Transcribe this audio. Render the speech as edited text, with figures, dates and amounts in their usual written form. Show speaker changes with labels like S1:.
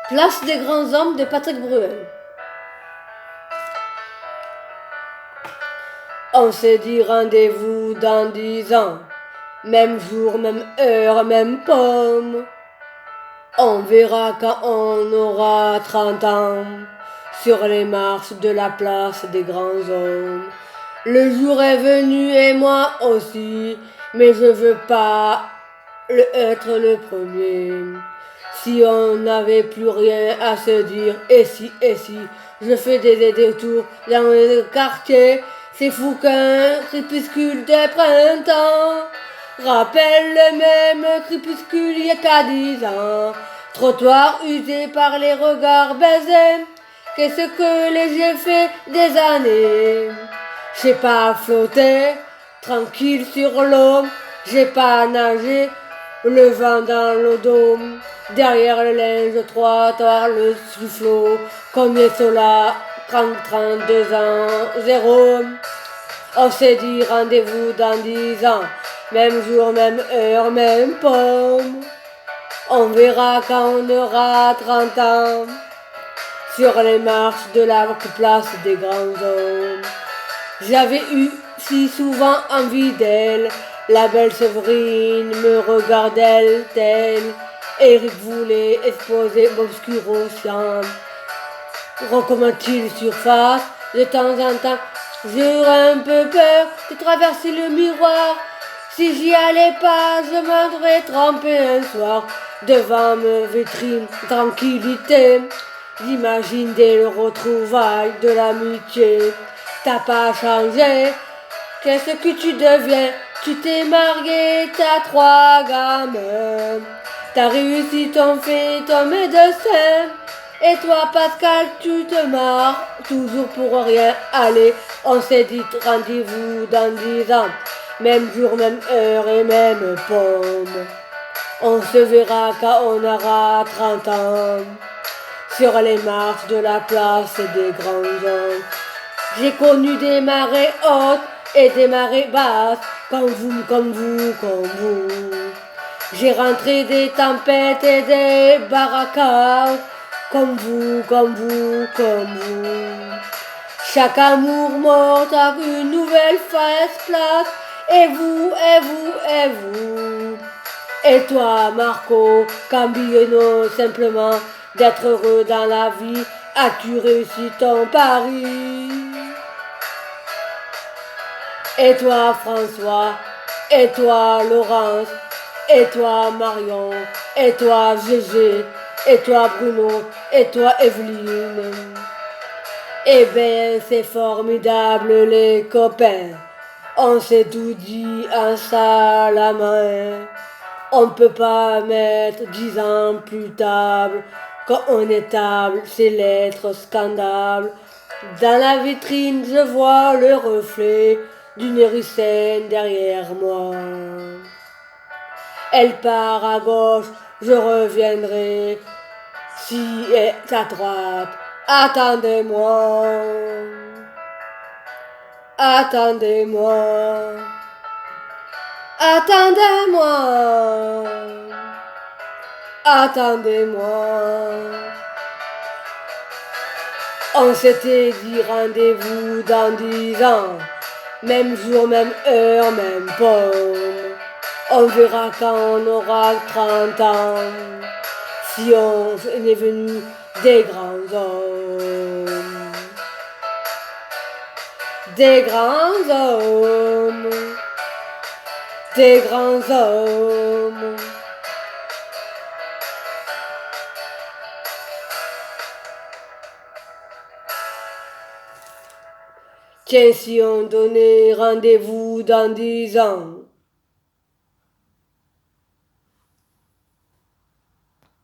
S1: Place des grands hommes de Patrick Bruel. On s'est dit rendez-vous dans 10 ans, même jour, même heure, même pomme. On verra quand on aura 30 ans, sur les marches de la place des grands hommes. Le jour est venu et moi aussi, mais je veux pas être le premier. Si on n'avait plus rien à se dire, et si, je fais des détours dans le quartier, c'est fou qu'un crépuscule de printemps rappelle le même crépuscule il y a qu'à 10 ans. Trottoir usé par les regards baisés, qu'est-ce que j'ai fait des années? J'ai pas flotté, tranquille sur l'eau, j'ai pas nagé, le vent dans le dos. Derrière le linge trottoir, le soufflot, combien cela, 32 ans, 0. On s'est dit rendez-vous dans 10 ans, même jour, même heure, même pomme. On verra quand on aura 30 ans, sur les marches de la place des grands hommes. J'avais eu si souvent envie d'elle, la belle Séverine me regardait telle. Eric voulait exposer Obscurocient. Recommande-t-il surface de temps en temps? J'aurais un peu peur de traverser le miroir. Si j'y allais pas, je m'aurais trompé un soir devant ma vitrine, tranquillité. J'imagine des retrouvailles de l'amitié. T'as pas changé, qu'est-ce que tu deviens? Tu t'es marié, t'as 3 gamins. T'as réussi ton fait, ton médecin. Et toi, Pascal, tu te marres toujours pour rien. Allez, on s'est dit rendez-vous dans 10 ans. Même jour, même heure et même pomme. On se verra quand on aura 30 ans, sur les marches de la place des grands hommes. J'ai connu des marées hautes et des marées basses, comme vous, comme vous, comme vous. J'ai rentré des tempêtes et des barricades, comme vous, comme vous, comme vous. Chaque amour mort a une nouvelle place, et vous, et vous, et vous. Et toi, Marco, Cambino, simplement d'être heureux dans la vie, as-tu réussi ton pari? Et toi, François, et toi, Laurence, et toi, Marion, et toi, Gégé, et toi, Bruno, et toi, Evelyne. Eh bien, c'est formidable, les copains. On s'est tout dit un salle à main. On ne peut pas mettre 10 ans plus table. Quand on est table, c'est l'être scandale. Dans la vitrine, je vois le reflet d'une hérissène derrière moi. Elle part à gauche, je reviendrai. Si est à droite, attendez-moi. Attendez-moi. Attendez-moi. Attendez-moi. On s'était dit rendez-vous dans 10 ans, même jour, même heure, même pomme. On verra quand on aura 30 ans, si on est venu des grands hommes. Des grands hommes. Des grands hommes. Tiens, si on donnait rendez-vous dans 10 ans.